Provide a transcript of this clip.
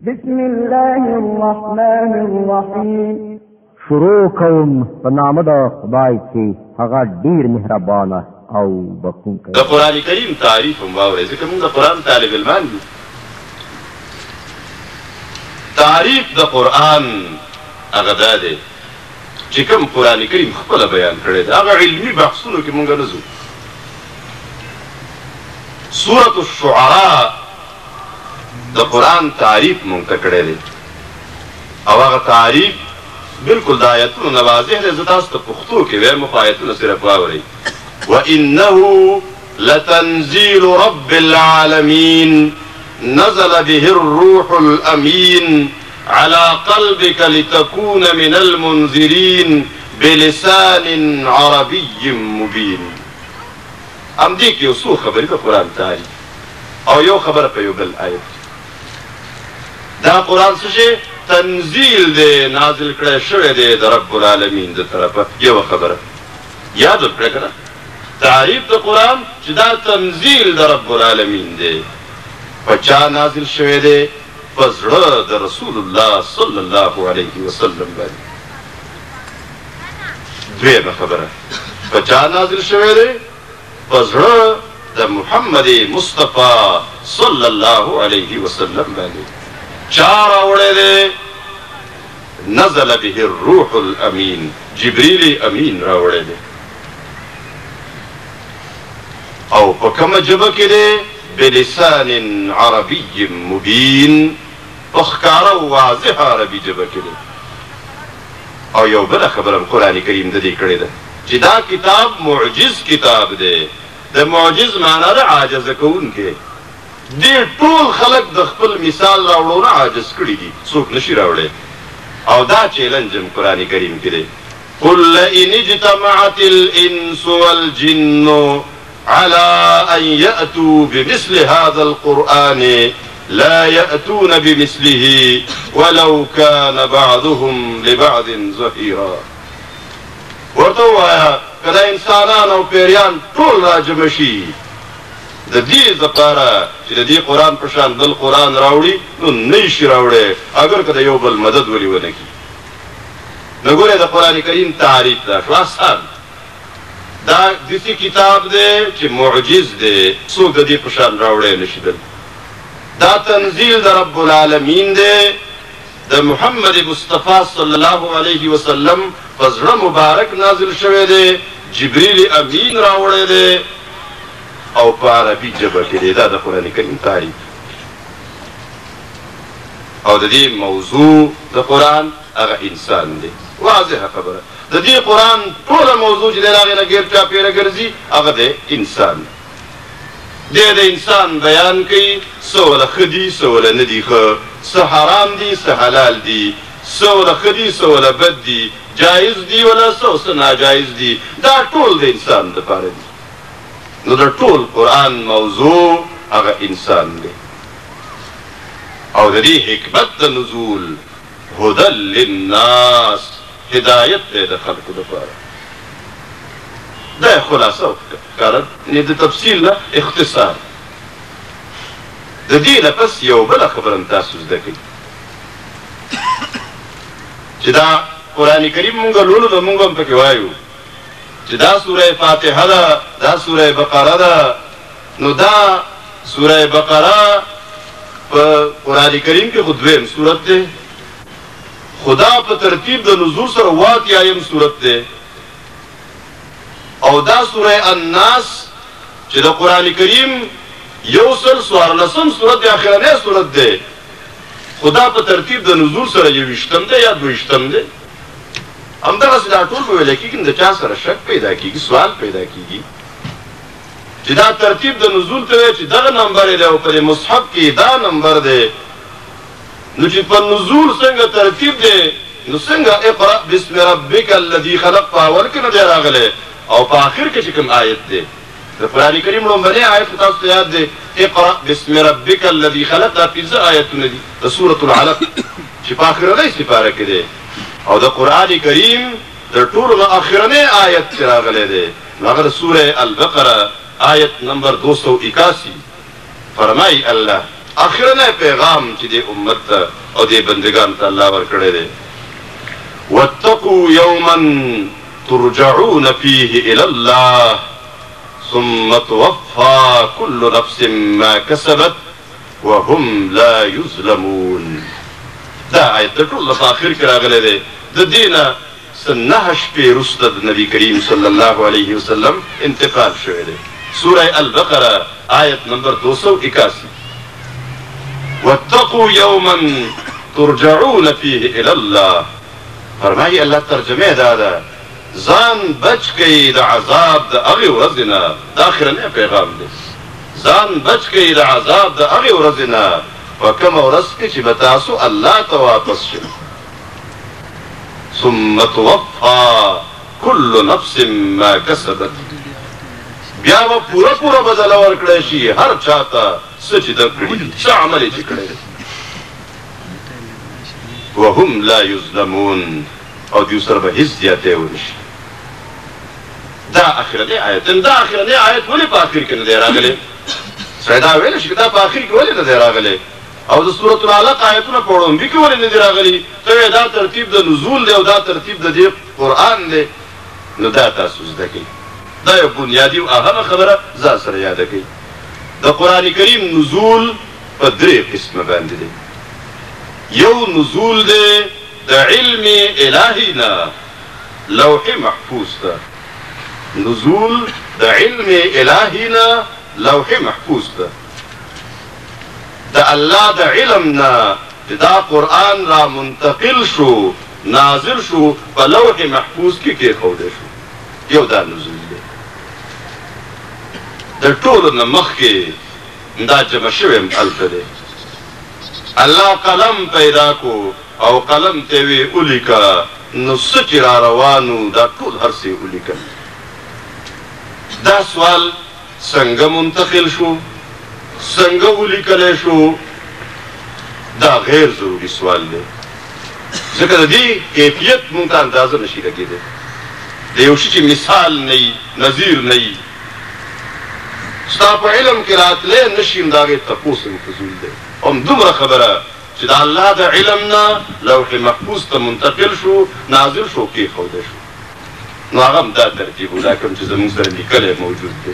بسم الله الرحمن الرحیم. شروع کوم په نام د خدای چې هغه ډیر مهربانه او بخښونکی. د قرآن کریم تعریف هم واورئ ځکه موږ د قرآن طالب علمان یو. تعریف د قرآن هغه دا دی چې کوم قرآن کریم خپله بیان کړی دی هغه علمي بحثونو کې موږ نه ځو. سورة الشعراء د قرآن تعریف مونږ ته کړی دی او هغه تعریف بالکل د آیتونو نه واضح دی. زه تاسو ته پښتو کې وایم خو آیتونه صرف واورئ. وإنه لتنزيل رب العالمين نزل به الروح الأمين على قلبك لتكون من المنذرين بلسان عربي مبين. ام دې کې یو څو خبرې د قرآن تعریف او یو خبره په یو بل آیت. دا قرآن څه شی تنزیل دی، نازل کړی شوی دی د رب العالمین د طرفه. یوه خبره یاد ورکړه که نه، تعریف د قرآن چې دا تنزیل د رب العالمین دی. په چا نازل شوی دی؟ په زړه د رسول الله صلی الله علیه وسلم باندې. دویمه خبره په چا نازل شوی دی؟ په زړه د محمد مصطفی صلی الله علیه وسلم باندې. چا راوړی دی؟ نزل به الروح الامین، جبریل امین راوړی دی. او په کومه ژبه کې دی؟ بلسان عربي مبین، په ښکاره او واضحه عربي ژبه کې دی. او یو بله خبره هم قرآن کریم د دې کړې ده چې دا کتاب معجز کتاب دی. د معجز معنا ده عاجزه کوونکی. دې ټول خلک د خپل مثال راوړو نه عاجز کړي دي، څوک نشي راوړی. او دا چیلنج هم قرآن کریم کې دی. قل لئن اجتمعت الانس والجن على ان يأتوا بمثل هذا القرآن لا يأتون بمثله ولو كان بعضهم لبعض ظهيرا. ورته ووایه که دا انسانان او پیریان ټول راجمع شي د دې دپاره چې د دې قرآن په شان بل قرآن راوړي نو نه یې شي راوړی اگر که د یو بل مدد ولې ونه کړي. نو ګورئ د قرآن کریم تعریف دا شو آسان. دا داسې کتاب دی چې معجز دی، څوک د دې په شان راوړی نه شي. دا تنزیل د رب العالمین دی، د محمد مصطفی صلی الله علیه وسلم په زړه مبارک نازل شوی دی. جبریل امین راوړی دی او په عربي ژبه کې دی. دا د قرآن کریم تعریف. او د دې موضوع د قرآن هغه انسان دی. واضحه خبره د دې قرآن ټوله موضوع چې دی د هغې نه ګیر چاپېره ګرځي هغه دی انسان. دی د انسان بیان کوي، څه وله ښه دي څه وله نه دي ښه، څه حرام دي څه حلال دي، څه وله ښه دي څه وله بد دي، جایز دي ولا څه ناجایز دي. دا ټول د انسان دپاره دي. نو د ټول قرآن موضوع هغه انسان دی. او د دې حکمت د نزول هدى للناس، هدایت دی د خلقو دپاره. دا خلاصه ښکاره د تفصیل نه اختصار. د دې نه پس یو بله خبره هم تاسو زده کوئ چې دا قرآن کریم مونږ لولو نو مونږ هم پکې وایو چې دا سوره فاتحه ده، دا سوره بقره ده. نو دا سوره بقره په قرآن کریم کې خو دویم سورت دی، خدا په ترتیب د نزول سره 88م سورت دی. او دا سوره الناس چې د قرآن کریم 114م سورت دی، اخرنی سورت دی. خدا په ترتیب د نزول سره 20م دی یا 22م دی. همدغسې دا ټول به ویلی کېږي، د چا سره شک پیدا کېږي، سوال پیدا کېږي چې دا ترتیب د نزول ته دی چې دغه نمبر دی او په مصحف کې دا نمبر دی. نو چې په نزول څنګه ترتیب دی نو څنګه اقرأ باسم ربک الذي خلق په اول کې نه دی راغلی او په آخر کې چې کوم آیت دی د قرآن کریم لومړنی آیت خو تاسو ته یاد دی اقرأ باسم ربک الذي خلق. دا 5 آیتونه دي د سورة العلق چې په آخرنۍ سپاره کې دی. او د قرآن کریم د ټولو نه آخرنی آیت چې راغلی دی نو هغه د سوره البقره آیت نمبر 281 فرمایي الله اخرنه پیغام چې دې امت ته او دې بندگان ته الله ورکړی دی واتقوا يوما ترجعون فيه الى الله ثم توفى كل نفس ما كسبت وهم لا يظلمون. دا آیت د ټول په اخر کې راغلی دی. د دینه سنه شپې وروسته د نبی کریم صلی الله علیه وسلم انتقال شوی دی. سوره البقره آیت نمبر 281. واتقوا يوما ترجعون فيه الى الله. فرمایي الله ترجمه دا ده ځان بچ کئ د عذاب د هغې ورځې نه. د اخرنی پیغام دی. ځان بچ کئ د عذاب د هغې ورځې نه په کومه ورځ کې چې به تاسو الله ته واپس شئ. ثم توفى كل نفس ما كسبت. بیا به پوره بدله ورکړی شي هر چا ته څه چې ده کړي څه عمل یې چې کړی وهم لا یظلمون او دوی سره به هیڅ زیاتی ونه شي. دا اخرنی آیت دا اخرنی آیت ولې په اخر کې نه دی راغلی؟ سړی دا ویلی شي چې دا په اخر کې ولې نه دی راغلی؟ او د سورة العلق آیتونه په وړومبي کې ولې نه دي راغلي؟ ته وایې دا ترتیب د نزول دی او دا ترتیب د دې قرآن دی. نو دا تاسو زده کوئ. دا یو بنیادي او اهمه خبره ځان سره یاده کوئ. د قرآن کریم نزول په 3 قسمه باندې دی. یو نزول دی د علم الهي نه لوح محفوظ ته. نزول د علم الهي نه لوح محفوظ ته. د الله د علم نه دا قرآن را منتقل شو نازل شو په لوح محفوظ کې کېښودی شو. یو دا نزول دی. د ټولو نه مخکې دا جمع شوی هم هلته دی. الله قلم پیدا کو او قلم ته وی ولیکه نو څه چې را روانو دا ټول هر څه یې ولیکل. دا سوال څنګه منتقل شو څنګه ولیکلی شو دا غیر ضروري سوال دی ځکه د دې کیفیت مونږ ته اندازه نشي لګېدی. د یو شي چې مثال نه وي نظیر نه وي ستا په علم کې راتلی نشي نو د هغې تپوس هم فضول دی. همدومره خبره چې د الله د علم نه لوح محفوظ ته منتقل شو نازل شو کېښودی شو. نو هغه هم دا ترتیب و دا کوم چې زموږ سره لیکلی موجود دی.